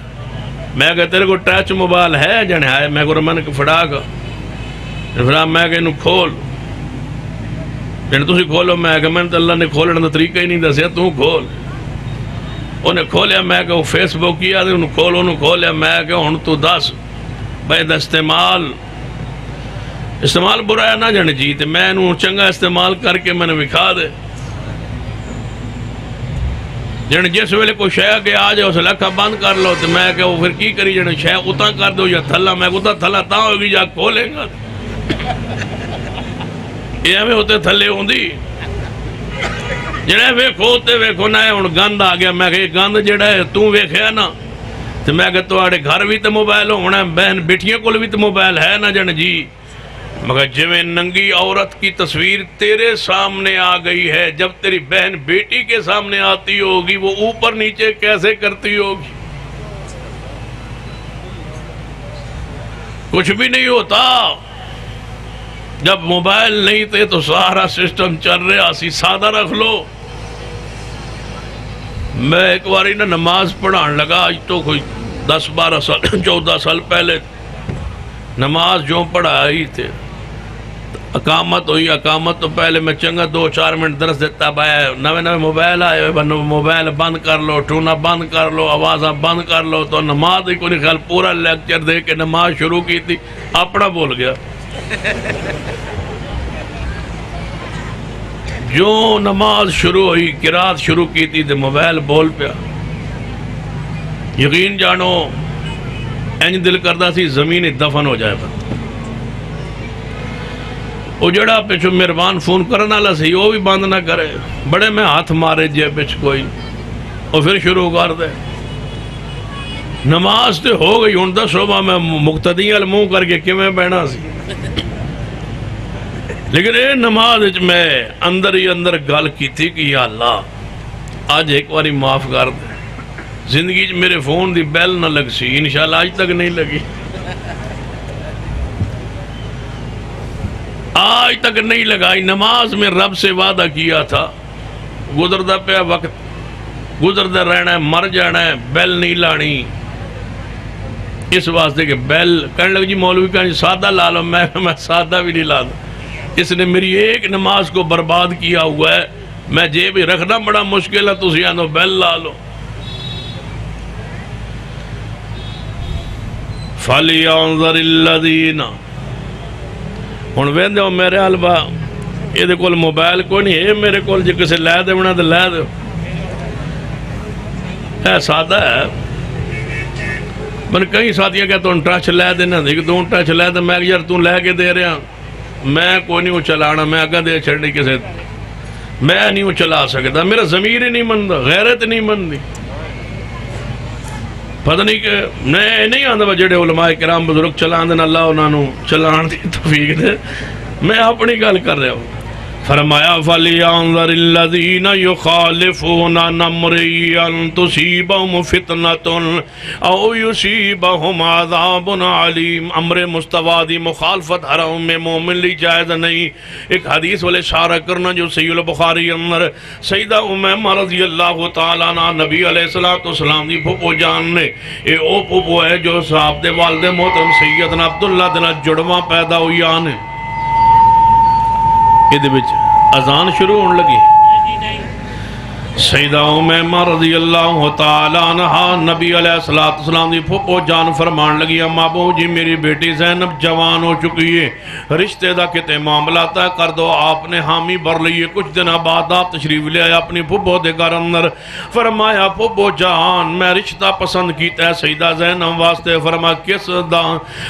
میں کہا تیرے کو ٹچ موبائل ہے جنے ہے؟ میں کو رمن کو پھڑا گا، پھر میں کہ انہوں کھول، جن تسی کھولو، میں کہ میں نے اللہ نے کھولنے دا طریقہ ہی نہیں دسیا، تو کھول۔ انہیں کھولیا، میں کہ وہ فیس بک کیا، انہوں کھولیا، میں کہ ہن تو دس بھائی دا استعمال برا ہے نہ جن جی، تے میں انہوں چنگا استعمال کر کے میں نے وکھا دے۔ جن جس ویلے کوئی شے کے آ جائے اس لکھا بند کر لو، تو میں کہ وہ پھر کی کری، جن شے اتنا کر دو یا تھلا، میں اتنا تھلا تا ہوگی جا کھولیں گا، یہ ہمیں ہوتے تھلے ہوں دی جنہیں ویکھو تے ویکھو نہ ہے، ہن گند آ گیا۔ میں کہ یہ گند جڑا ہے تو ویکھیا نا، تو میں کہ تواڈے گھر بھی تے موبائل ہونا، بہن بیٹیاں کول بھی تے موبائل ہے نا جن جی۔ مگر جویں ننگی عورت کی تصویر تیرے سامنے آ گئی ہے، جب تیری بہن بیٹی کے سامنے آتی ہوگی وہ اوپر نیچے کیسے کرتی ہوگی؟ کچھ بھی نہیں ہوتا۔ جب موبائل نہیں تھے تو سارا سسٹم چل رہا سی، سادہ رکھ لو۔ میں ایک باری نا نماز پڑھان لگا، آج تو کوئی 10-12 سال 14 سال پہلے نماز جو پڑھائی تھے، اقامت ہوئی، اقامت تو پہلے میں چنگا 2-4 منٹ درس دیتا، بھائی نوے موبائل آئے، موبائل بند کر لو، ٹونا بند کر لو، آوازاں بند کر لو، تو نماز ہی کوئی خیال پورا لیکچر دے کے نماز شروع کی تھی، اپنا بول گیا۔ جو نماز شروع ہوئی، قرات شروع کی تھی، تو موبائل بول پیا۔ یقین جانو انج دل کردہ سی زمین دفن ہو جائے بند۔ وہ جڑا پیچھو مہربان فون کرنا والا سی وہ بھی بند نہ کرے، بڑے میں ہاتھ مارے جے پچھ کوئی، اور پھر شروع کر دے۔ نماز تے ہو گئی، ہن دسو میں مقتدی ال منہ کر کے کیویں بہنا سی؟ لیکن اے نماز میں اندر ہی اندر گل کی تھی کہ یا اللہ آج ایک باری معاف کر دے، زندگی میرے فون دی بیل نہ لگ سی، انشاءاللہ آج تک نہیں لگی، آج تک نہیں لگائی۔ نماز میں رب سے وعدہ کیا تھا، گزردہ پہ وقت گزردہ رہنا ہے، مر جانا ہے، بیل نہیں لانی، اس واسطے کہ بیل کہنے لگا جی مولوی کہنے سادہ لا لو، میں سادہ بھی نہیں لا دوں، اس نے میری ایک نماز کو برباد کیا ہوا ہے، میں جیب ہی رکھنا بڑا مشکل ہے، تو سیانو بیل لا لو۔ فَلْيَنظُرِ الَّذِينَ، ہن ویندے ہو میرے حلبہ یہ دے کول موبائل کوئی نہیں ہے، میرے کول جے کسے لے دے بنا تو لے دے، ہے سادہ ہے۔ میں نے کئی ساتھیاں کہتا ہوں ٹچ لے دینا، ایک دو ٹچ لے دے، میں یار توں لے کے دے رہا، میں کوئی نہیں وہ چلانا، میں اگہ دے چھڑنی کسے، میں نہیں وہ چلا سکتا، میرا ضمیر ہی نہیں مندہ، غیرت نہیں مندی، پتہ نہیں کہ نہیں آندھا جڑے علماء کرام بزرگ چلان دن اللہ انہوں نے چلان دی توفیق دے، میں اپنی گل کر رہا ہوں۔ فرمایا فَلْيَنظُرِ الَّذِينَ يُخَالِفُونَ عَنْ أَمْرِهِ أَن تُصِيبَهُمْ فِتْنَةٌ أَوْ يُصِيبَهُمْ عَذَابٌ عَلِيمٌ۔ امر مستوی دی مخالفت حرام میں مومن لی جائز نہیں۔ ایک حدیث والے اشارہ کرنا جو صحیح البخاری اندر سیدہ امیمہ رضی اللہ تعالیٰ عنہ نبی علیہ السلام دی پھوپو جان نے، اے او پھوپو ہے جو صاحب دے والد محترم سیدنا عبداللہ دن جڑواں پیدا ہوئی آنے۔ یہ دے بچ اذان شروع ہونے لگی، سیدہ امیمہ رضی اللہ تعالیٰ عنہ نبی علیہ السلام دی پھوپو جان فرمان لگی اما ابو جی میری بیٹی زینب جوان ہو چکی ہے، رشتے دا کتے معاملہ طے کر دو۔ آپ نے حامی بھر لیے۔ کچھ دن بعد آپ تشریف لے آیا اپنی پھوپو دے گھر اندر۔ فرمایا پھوپو جان میں رشتہ پسند کیتا ہے سیدہ زینب واسطے۔ فرمایا کس دا؟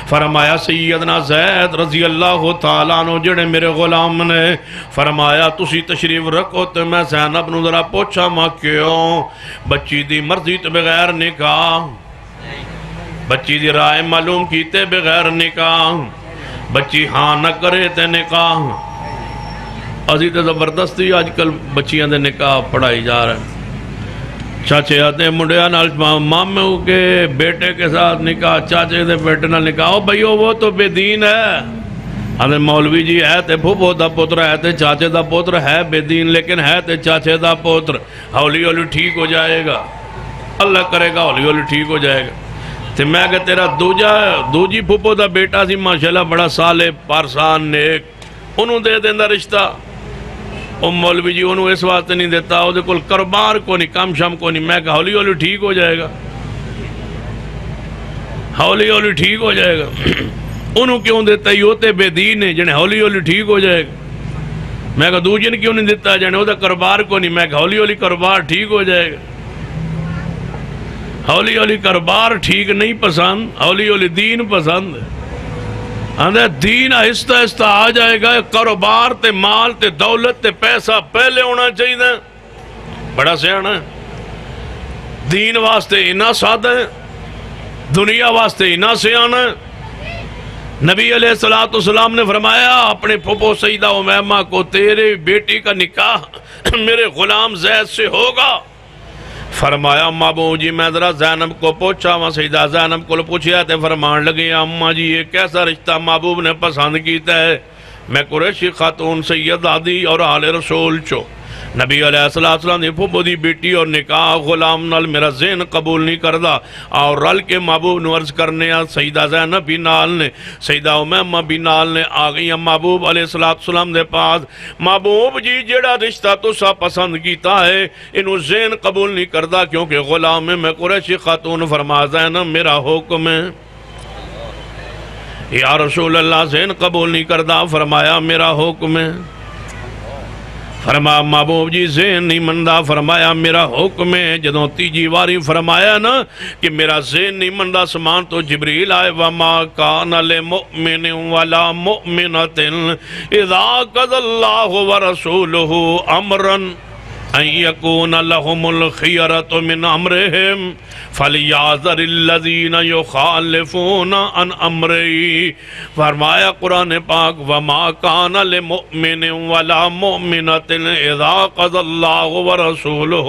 فرمایا سیدنا زید رضی اللہ تعالیٰ عنہ جڑے میرے غلام نے۔ فرمایا تسی تشریف رکھو تے میں زینب نو ذرا پوچھا ماں کیوں بچی دی مرضی تو بغیر نکاح، بچی دی رائے معلوم کیتے بغیر نکاح، بچی ہاں نہ کرے تے نکاح۔ ازی تے زبردستی آج کل بچیاں دے نکاح پڑھائی جا رہے ہیں۔ چاچے آتے منڈیا نال ماموں کے بیٹے کے ساتھ نکاح، چاچے دے بیٹے نال نکاح۔ او بھائیو وہ تو بے دین ہے۔ آدھے مولوی جی ہے تے پھوپو دا پتر ہے تے چاچے دا پتر ہے بے دین، لیکن ہے تے چاچے دا پتر، ہولی ہولی ٹھیک ہو جائے گا، اللہ کرے گا ہولی ہولی ٹھیک ہو جائے گا۔ تے میں کہ تیرا دوجی پھوپو دا بیٹا سی ماشاءاللہ بڑا صالح پارسان نیک، انہوں دے دیندہ رشتہ۔ او مولوی جی انہوں اس واسطے نہیں دیتا، او دے کل کاروبار کو نہیں، کام شام کو نہیں۔ میں کہ ہولی ہولی ٹھیک ہو جائے گا، ہولی ہولی ٹھیک ہو جائے گا۔ انہوں کیوں دیتا ہی ہوتے بے دین ہیں جنہیں ہولی ہولی ٹھیک ہو جائے گا۔ میں کہا دوجن کیوں نہیں دیتا جنہیں ہوتا کاروبار کو نہیں۔ میں کہا ہولی ہولی کاروبار ٹھیک ہو جائے گا۔ ہولی ہولی کاروبار ٹھیک نہیں پسند، ہولی ہولی دین پسند ہے۔ آندھے دین آہستہ آہستہ آ جائے گا، کاروبار تے مال تے دولت تے پیسہ پہلے ہونا چاہیے۔ بڑا سیانا ہے، دین واسطے انہا سادہ ہے، دنیا واسطے انہا سیانا ہے۔ نبی علیہ السلام نے فرمایا اپنے پھوپو سیدہ امیمہ کو تیرے بیٹی کا نکاح میرے غلام زید سے ہوگا۔ فرمایا اماں جی میں ذرا زینب کو پوچھا، وہاں سیدہ زینب کو پوچھیا تے فرمان لگے اماں جی یہ کیسا رشتہ محبوب نے پسند کیتا ہے؟ میں قریشی خاتون سید آدی اور آل رسول چو نبی علیہ السلام نے پھوپو دی بیٹی اور نکاح غلام نال میرا ذہن قبول نہیں کردہ، اور رل کے محبوب نو عرض کرنے سیدہ زینب بھی نال نے سیدہ امیمہ بھی نال نے آ گئی محبوب علیہ السلام دے پاس۔ محبوب جی جڑا رشتہ تسا پسند کیتا ہے انہوں ذہن قبول نہیں کردہ کیونکہ غلام میں قریشی خاتون۔ فرما زینب میرا حکم ہے یا رسول اللہ، ذہن قبول نہیں کردہ۔ فرمایا میرا حکم ہے۔ فرمایا محبوب جی ذہن نہیں مندہ۔ فرمایا میرا حکم ہے۔ جدوں تیجی واری فرمایا نا کہ میرا ذہن نہیں مندہ سمان تو جبریل آئے وَمَا كَانَ لِمُؤْمِنٍ وَلَا مُؤْمِنَةٍ اِذَا قَضَى اللَّهُ وَرَسُولُهُ أَمْرًا أَن يَكُونَ لَهُمُ الْخِيَرَةُ مِنْ أَمْرِهِمْ فَلْيَعْذَرِ الَّذِينَ يُخَالِفُونَ عَنْ أَمْرِهِ۔ فرمایا قرآن پاک وَمَا كَانَ لِمُؤْمِنٍ وَلَا مُؤْمِنَةٍ إِذَا قَضَى اللَّهُ وَرَسُولُهُ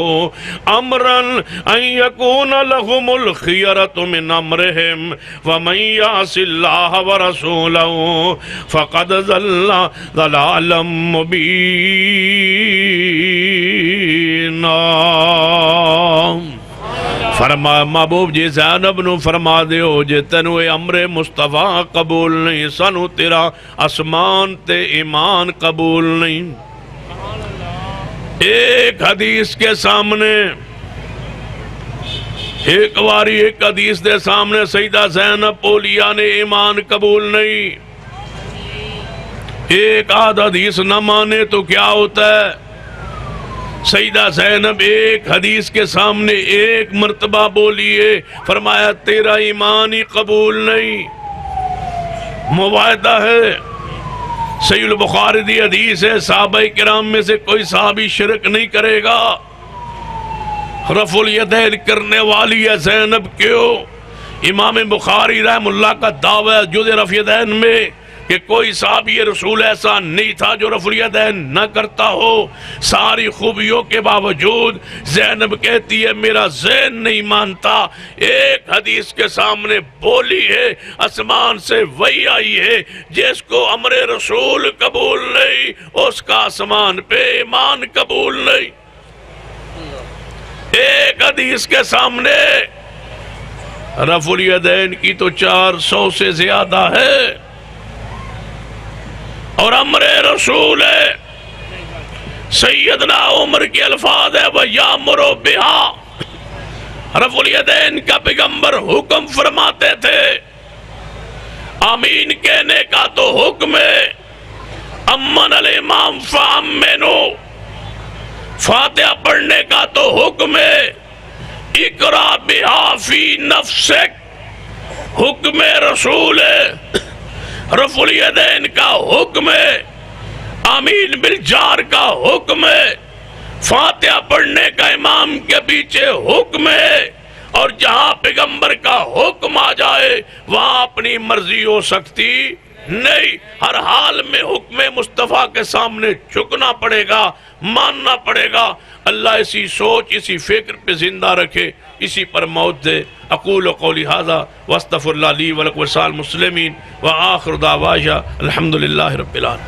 أَمْرًا أَن يَكُونَ لَهُمُ الْخِيَرَةُ مِنْ أَمْرِهِمْ وَمَن يَعْصِ اللَّهَ وَرَسُولَهُ فَقَدْ ضَلَّ ضَلَالًا مُبِينًا۔ فرمایا محبوب جی زینب نو فرما دیو جے تینو اے امر مصطفیٰ قبول نہیں سانو تیرا اسمان تے ایمان قبول نہیں۔ ایک حدیث کے سامنے ایک واری ایک حدیث دے سامنے سیدہ زینب بولیا نے ایمان قبول نہیں۔ ایک آدھ حدیث نہ مانے تو کیا ہوتا ہے؟ سیدہ زینب ایک حدیث کے سامنے ایک مرتبہ بولیے، فرمایا تیرا ایمان ہی قبول نہیں۔ معاہدہ ہے، صحیح البخاری دی حدیث ہے، صحابہ کرام میں سے کوئی صحابی شرک نہیں کرے گا۔ رفع الیدین کرنے والی ہے زینب کیوں؟ امام بخاری رحم اللہ کا دعویٰ ہے جز رفع الیدین میں کہ کوئی صحابی رسول ایسا نہیں تھا جو رفع الیدین نہ کرتا ہو۔ ساری خوبیوں کے باوجود زینب کہتی ہے میرا ذہن نہیں مانتا۔ ایک حدیث کے سامنے بولی ہے، اسمان سے وحی آئی ہے، جس کو امر رسول قبول نہیں اس کا اسمان پہ ایمان قبول نہیں۔ ایک حدیث کے سامنے رفع الیدین کی تو 400 سے زیادہ ہے، اور امر رسول ہے سیدنا عمر کے الفاظ ہے وَيَأْمُرُ بِهَا، رفع الیدین کا پیغمبر حکم فرماتے تھے، آمین کہنے کا تو حکم ہے، امن الامام فامنوا، فاتحہ پڑھنے کا تو حکم ہے، اقرا بہا فی نفسک، حکم رسول ہے، رفع الیدین کا حکم ہے، آمین بالجار کا حکم ہے، فاتحہ پڑھنے کا امام کے پیچھے حکم ہے، اور جہاں پیغمبر کا حکم آ جائے وہاں اپنی مرضی ہو سکتی نہیں، ہر حال میں حکم مصطفیٰ کے سامنے جھکنا پڑے گا، ماننا پڑے گا۔ اللہ اسی سوچ اسی فکر پہ زندہ رکھے، اسی پر موت دے۔ اقول قولی ھذا واستغفر اللہ لی ولکم ولسائر المسلمین وآخر دعوانا الحمدللہ رب العالمین۔